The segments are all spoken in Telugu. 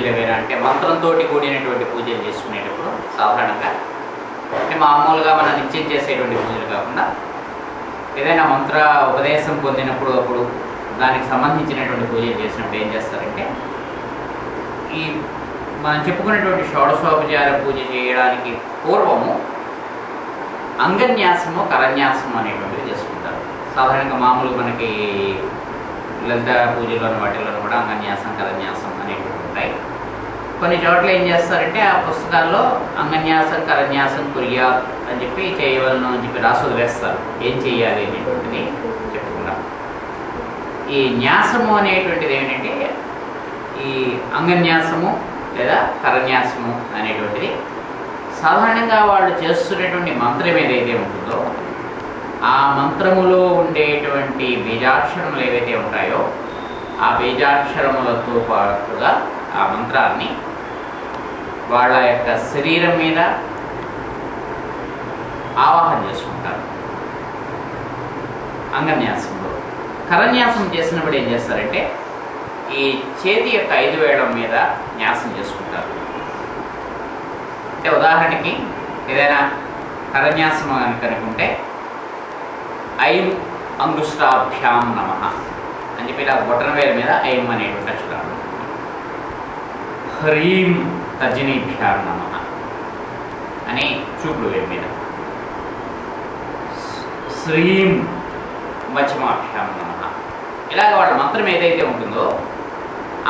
పూజలు ఏవైనా అంటే మంత్రంతో కూడినటువంటి పూజలు చేసుకునేటప్పుడు సాధారణంగా అంటే మామూలుగా మనం నిత్యం చేసేటువంటి పూజలు కాకుండా ఏదైనా మంత్ర ఉపదేశం పొందినప్పుడు అప్పుడు దానికి సంబంధించినటువంటి పూజలు చేసినప్పుడు ఏం చేస్తారంటే ఈ మనం చెప్పుకునేటువంటి షోడశోపచార పూజ చేయడానికి పూర్వము అంగన్యాసము కరన్యాసము అనేటువంటివి చేసుకుంటారు. సాధారణంగా మామూలుగా మనకి లలిత పూజల్లోని వాటిల్లోనూ కూడా అంగన్యాసం కరన్యాసం అనేటువంటివి ఉంటాయి. కొన్ని చోట్ల ఏం చేస్తారంటే ఆ పుస్తకాల్లో అంగన్యాసం కరన్యాసం కుర్యా అని చెప్పి చేయవలను అని చెప్పి రాసి వదిలేస్తారు. ఏం చేయాలి అనేటువంటిది చెప్పుకుంటాం. ఈ న్యాసము అనేటువంటిది ఏమిటంటే ఈ అంగన్యాసము లేదా కరన్యాసము అనేటువంటిది సాధారణంగా వాళ్ళు చేస్తున్నటువంటి మంత్రం ఏదైతే ఉంటుందో ఆ మంత్రములో ఉండేటువంటి బీజాక్షరములు ఏవైతే ఉంటాయో ఆ బీజాక్షరములతో పాటుగా ఆ మంత్రాన్ని వాళ్ళ యొక్క శరీరం మీద ఆవాహన చేసుకుంటారు అంగన్యాసంలో. కరన్యాసం చేసినప్పుడు ఏం చేస్తారంటే ఈ చేతి యొక్క 5 వేళ్ల మీద న్యాసం చేసుకుంటారు. అంటే ఉదాహరణకి ఏదైనా కరన్యాసం అని కనుకుంటే ఐం అంగుష్టాభ్యాం నమః అని చెప్పి ఇలా బొటన వేల మీద ఐం అనేటువంటి అక్షరాలు, హ్రీం తర్జనీభ్యాం నమః అని చూపుడు వేల మీద, శ్రీం మధ్యమాభ్యాం నమః ఇలాగ వాళ్ళ మంత్రం ఏదైతే ఉంటుందో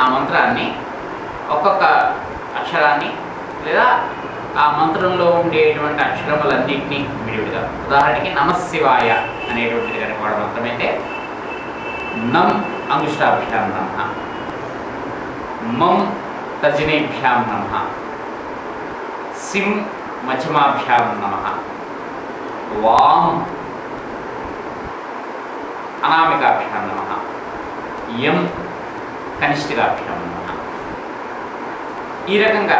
ఆ మంత్రాన్ని ఒక్కొక్క అక్షరాన్ని లేదా ఆ మంత్రంలో ఉండేటువంటి అక్షరములన్నింటినీ విడివిడిగా, ఉదాహరణకి నమశివాయ అనేటువంటిది కనుక వాడు మంత్రం అయితే నం అంగుష్టాభ్యాం నమః, మం తర్జనేభ్యాం నమః, సిం మధ్యమాభ్యాం నమః, వాం అనామికాభ్యాం నమః, యం కనిష్ఠికాభ్యాం నమః. ఈ రకంగా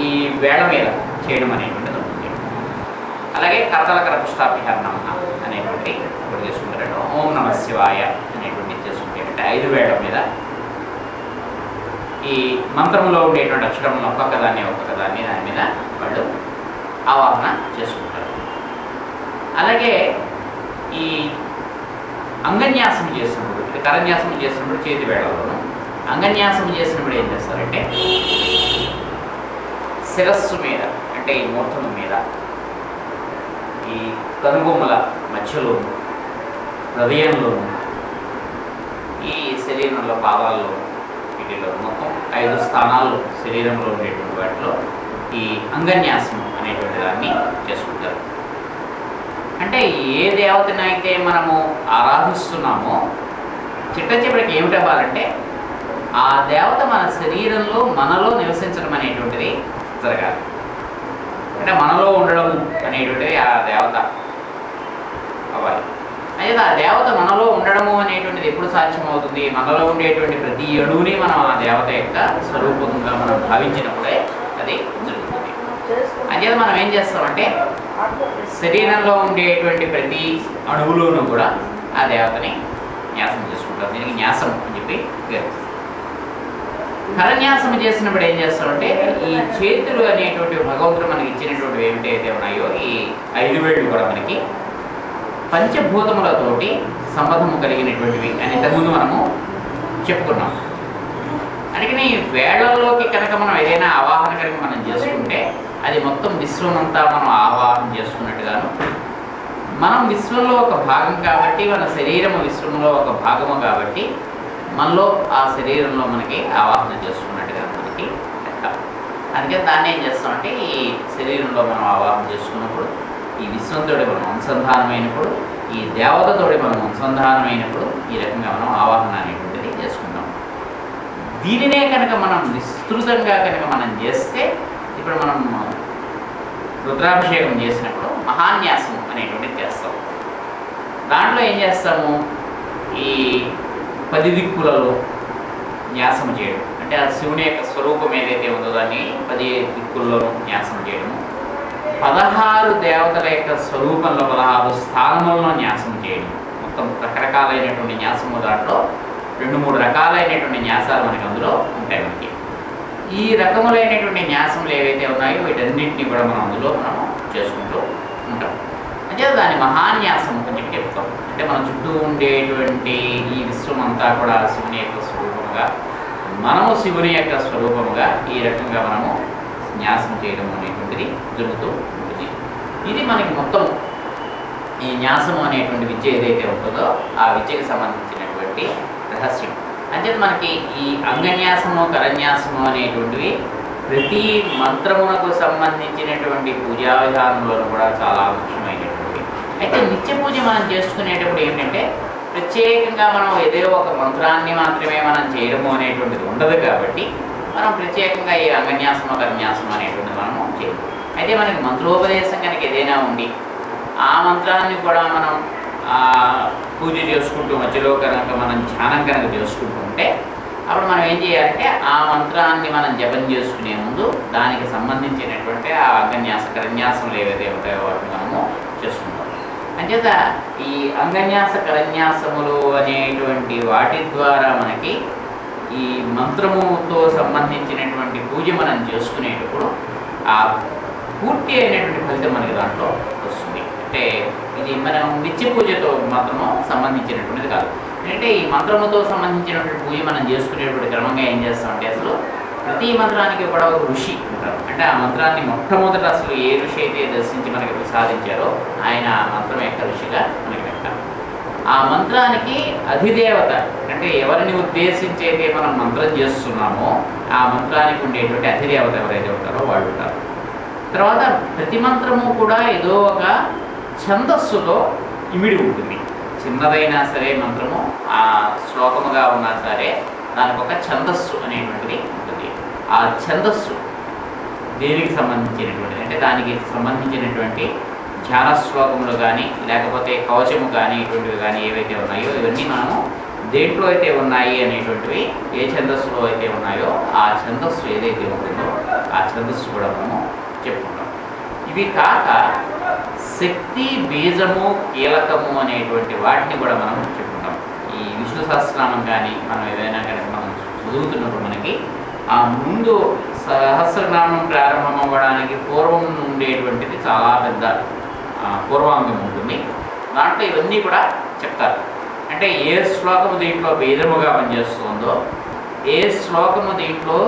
ఈ వేళ మీద చేయడం అనేటువంటిది ఉంటుంది. అలాగే కరతల కరపుష్టాభ్యాం నమః అనేటువంటి ఇప్పుడు చేసుకుంటారంటే ఓం నమ శివాయ అనేటువంటి చేసుకుంటే 5 వేళ్ల మీద ఈ మంత్రంలో ఉండేటువంటి అక్షరములను ఒక్కొక్కదాన్ని దాని మీద వాళ్ళు ఆవాహన చేసుకుంటారు. అలాగే ఈ అంగన్యాసం చేసినప్పుడు, ఇది కరన్యాసం చేసినప్పుడు చేతి వేళలోను, అంగన్యాసం చేసినప్పుడు ఏం చేస్తారంటే శిరస్సు మీద అంటే ఈ మూర్ధము మీద ఈ కనుబొమ్మల మధ్యలోను, హృదయంలోను, ఈ శరీరంలో పాదాల్లో వీటిలో మొత్తం 5 స్థానాలు శరీరంలో ఉండేటువంటి వాటిలో ఈ అంగన్యాసం అనేటువంటి దాన్ని చేసుకుంటారు. అంటే ఏ దేవతనైతే మనము ఆరాధిస్తున్నామో చిట్ట చివరికి ఏమిటి అవ్వాలంటే ఆ దేవత మన శరీరంలో మనలో నివసించడం అనేటువంటిది జరగాలి. అంటే మనలో ఉండడం అనేటువంటిది ఆ దేవత అవ్వాలి. అయితే ఆ దేవత మనలో ఉండడము అనేటువంటిది ఎప్పుడు సాధ్యమవుతుంది? మనలో ఉండేటువంటి ప్రతి అణువుని మనం ఆ దేవత యొక్క స్వరూపంగా మనం భావించినప్పుడే అది జరుగుతుంది. అయితే మనం ఏం చేస్తామంటే శరీరంలో ఉండేటువంటి ప్రతి అణువులోనూ కూడా ఆ దేవతని న్యాసం చేసుకుంటారు. దీనికి న్యాసం అని చెప్పి పేరు. కరన్యాసం చేసినప్పుడు ఏం చేస్తామంటే ఈ చేతులు అనేటువంటి భగవంతుడు మనకి ఇచ్చినటువంటి ఏమిటైతే ఉన్నాయో ఈ 5 వేళ్ళు కూడా మనకి పంచభూతములతోటి సంబంధము కలిగినటువంటివి అని ఇంతకుముందు మనము చెప్పుకున్నాం. అందుకని వేళ్లలోకి కనుక మనం ఏదైనా ఆవాహన కనుక మనం చేసుకుంటే అది మొత్తం విశ్వమంతా మనం ఆవాహన చేసుకున్నట్టుగాను, మనం విశ్వంలో ఒక భాగం కాబట్టి మన శరీరము విశ్వంలో ఒక భాగము కాబట్టి మనలో ఆ శరీరంలో మనకి ఆవాహన చేసుకున్నట్టుగా మనకి లెక్క. అందుకే దాన్ని ఏం చేస్తామంటే ఈ శరీరంలో మనం ఆవాహన చేసుకున్నప్పుడు ఈ విశ్వంతోటి మనం అనుసంధానమైనప్పుడు ఈ దేవతతోటి మనం అనుసంధానమైనప్పుడు ఈ రకంగా మనం ఆవాహన అనేటువంటిది చేసుకుంటాం. దీనినే కనుక మనం విస్తృతంగా కనుక మనం చేస్తే ఇప్పుడు మనం రుద్రాభిషేకం చేసినప్పుడు మహాన్యాసం అనేటువంటిది చేస్తాం. దాంట్లో ఏం చేస్తాము? ఈ 10 దిక్కులలో న్యాసం చేయడం అంటే ఆ శివుని యొక్క స్వరూపం ఏదైతే ఉందో దాన్ని 10 దిక్కుల్లోనూ న్యాసం చేయడము, 16 దేవతల యొక్క స్వరూపంలో 16 స్థానములను న్యాసం చేయడం. మొత్తం రకరకాలైనటువంటి న్యాసము దాంట్లో 2-3 రకాలైనటువంటి న్యాసాలు మనకి అందులో ఉంటాయి. మనకి ఈ రకములైనటువంటి న్యాసములు ఏవైతే ఉన్నాయో వీటన్నింటినీ కూడా మనం అందులో మనం చేసుకుంటూ ఉంటాం. అంటే దాన్ని మహాన్యాసం అని చెప్పి చెప్తాం. అంటే మన చుట్టూ ఉండేటువంటి ఈ విశ్వం అంతా కూడా శివుని యొక్క స్వరూపముగా, మనము శివుని యొక్క స్వరూపముగా ఈ రకంగా మనము న్యాసం చేయడం అనేటువంటిది జరుగుతూ ఉంటుంది. ఇది మనకి మొత్తం ఈ న్యాసము అనేటువంటి విద్య ఏదైతే ఉంటుందో ఆ విద్యకు సంబంధించినటువంటి రహస్యం. అంటే మనకి ఈ అంగన్యాసము, కరన్యాసము అనేటువంటివి ప్రతి మంత్రమునకు సంబంధించినటువంటి పూజా విధానంలో కూడా చాలా ముఖ్యమైనటువంటి. అయితే నిత్య పూజ మనం చేసుకునేటప్పుడు ఏంటంటే ప్రత్యేకంగా మనం ఏదో ఒక మంత్రాన్ని మాత్రమే మనం చేయడము అనేటువంటిది ఉండదు కాబట్టి మనం ప్రత్యేకంగా ఈ అంగన్యాసము, కరన్యాసము అనేటువంటిది మనము చేయము. అయితే మనకి మంత్రోపదేశం కనుక ఏదైనా ఉండి ఆ మంత్రాన్ని కూడా మనం పూజ చేసుకుంటూ మధ్యలో కనుక మనం ధ్యానం కనుక చేసుకుంటూ ఉంటే అప్పుడు మనం ఏం చేయాలంటే ఆ మంత్రాన్ని మనం జపం చేసుకునే ముందు దానికి సంబంధించినటువంటి ఆ అంగన్యాస, కరన్యాసములు ఏవైతే ఉంటాయో వాటిని మనము చేసుకుంటాం. అంచేత ఈ అంగన్యాస, కరన్యాసములు అనేటువంటి వాటి ద్వారా మనకి ఈ మంత్రముతో సంబంధించినటువంటి పూజ మనం చేసుకునేటప్పుడు ఆ పూర్తి అయినటువంటి ఫలితం మనకి దాంట్లో వస్తుంది. అంటే ఇది మనం నిత్య పూజతో మాత్రము సంబంధించినటువంటిది కాదు. అంటే ఈ మంత్రముతో సంబంధించినటువంటి పూజ మనం చేసుకునేటువంటి క్రమంగా ఏం చేస్తామంటే అసలు ప్రతి మంత్రానికి కూడా ఒక ఋషి ఉంటారు. అంటే ఆ మంత్రాన్ని మొట్టమొదట అసలు ఏ ఋషి అయితే దర్శించి మనకి ప్రసాదించారో ఆయన ఆ మంత్రం యొక్క ఋషిగా మనకి పెట్టారు. ఆ మంత్రానికి అధిదేవత, అంటే ఎవరిని ఉద్దేశించి అయితే మనం మంత్రం చేస్తున్నామో ఆ మంత్రానికి ఉండేటువంటి అధిదేవత ఎవరైతే ఉంటారో వాళ్ళు ఉంటారు. తర్వాత ప్రతి మంత్రము కూడా ఏదో ఒక ఛందస్సుతో ఇమిడి ఉంటుంది. చిన్నదైనా సరే మంత్రము ఆ శ్లోకముగా ఉన్నా సరే దానికి ఒక ఛందస్సు అనేటువంటిది ఉంటుంది. ఆ ఛందస్సు దేనికి సంబంధించినటువంటిది అంటే దానికి సంబంధించినటువంటి ధ్యాన శ్లోకములు కానీ లేకపోతే కవచము కానీ ఇటువంటివి కానీ ఏవైతే ఉన్నాయో ఇవన్నీ మనము దేంట్లో అయితే ఉన్నాయి అనేటువంటివి ఏ ఛందస్సులో అయితే ఉన్నాయో ఆ ఛందస్సు ఏదైతే ఉంటుందో ఆ ఛందస్సు కూడా మనము చెప్పుకుంటాం. ఇవి కాక శక్తి, బీజము, కీలకము అనేటువంటి వాటిని కూడా మనం చెప్పుకుంటాం. ఈ విష్ణు సహస్రనామం కానీ మనం ఏదైనా కనుక మనం చదువుతున్నప్పుడు మనకి ఆ ముందు సహస్రనామం ప్రారంభం అవ్వడానికి పూర్వం ఉండేటువంటిది చాలా పెద్ద పూర్వాంగం ఉంటుంది. దాంట్లో ఇవన్నీ కూడా చెప్తారు. అంటే ఏ శ్లోకము దీంట్లో బీజముగా పనిచేస్తుందో, ఏ శ్లోకము దీంట్లో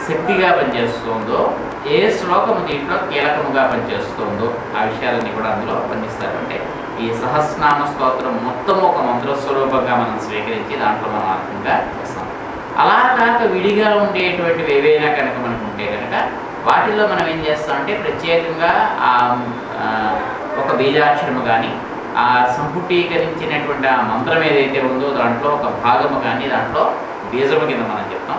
శక్తిగా పనిచేస్తుందో, ఏ శ్లోకము దీంట్లో కీలకముగా పనిచేస్తుందో ఆ విషయాలన్నీ కూడా అందులో వర్ణిస్తారు. అంటే ఈ సహస్రనామ స్తోత్రం మొత్తం ఒక మంత్రస్వరూపంగా మనం స్వీకరించి దాంట్లో మనం అర్థంగా చేస్తాం. అలా కాక విడిగా ఉండేటువంటివి ఏవైనా కనుక మనకు ఉంటే కనుక వాటిల్లో మనం ఏం చేస్తామంటే ప్రత్యేకంగా ఒక బీజాక్షరము కానీ ఆ సంపుటీకరించినటువంటి ఆ మంత్రం ఏదైతే ఉందో దాంట్లో ఒక భాగము కానీ దాంట్లో బీజము కింద మనం చెప్తాం,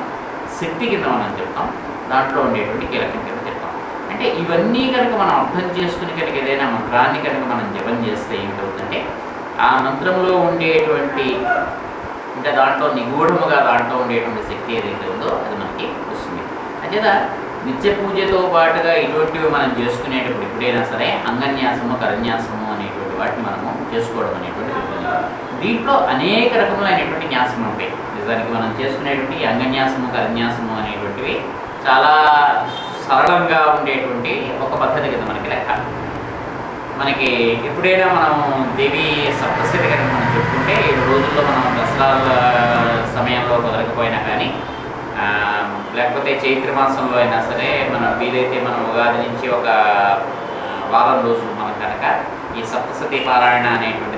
శక్తి కింద మనం చెప్తాం, దాంట్లో ఉండేటువంటి కీలకం కింద చెప్తాం. అంటే ఇవన్నీ కనుక మనం అర్థం చేసుకుని కనుక ఏదైనా మంత్రాన్ని కనుక మనం జపం చేస్తే ఏమిటవుతుందంటే ఆ మంత్రంలో ఉండేటువంటి అంటే దాంట్లో నిగూఢముగా దాంట్లో ఉండేటువంటి శక్తి ఏదైతే ఉందో అది మనకి వస్తుంది. అంచేత నిత్య పూజతో పాటుగా ఇటువంటివి మనం చేసుకునేటప్పుడు ఎప్పుడైనా సరే అంగన్యాసము, కరన్యాసము అనేటువంటి వాటిని మనము చేసుకోవడం అనేటువంటి ఉంటుంది. దీంట్లో అనేక రకములైనటువంటి న్యాసములు ఉంటాయి. నిజానికి మనం చేసుకునేటువంటి అంగన్యాసము, కరన్యాసము అనేటువంటివి చాలా సరళంగా ఉండేటువంటి ఒక పద్ధతి కింద మనకి లెక్క. మనకి ఎప్పుడైనా మనం దేవి సప్తశతి కనుక మనం చెప్పుకుంటే 7 రోజుల్లో మనం దసరా సమయంలో కుదరకపోయినా కానీ లేకపోతే చైత్ర మాసంలో అయినా సరే మనం వీలైతే మనం ఉగాది నుంచి ఒక వారం రోజులు మనం కనుక ఈ సప్తశతి పారాయణ అనేటువంటి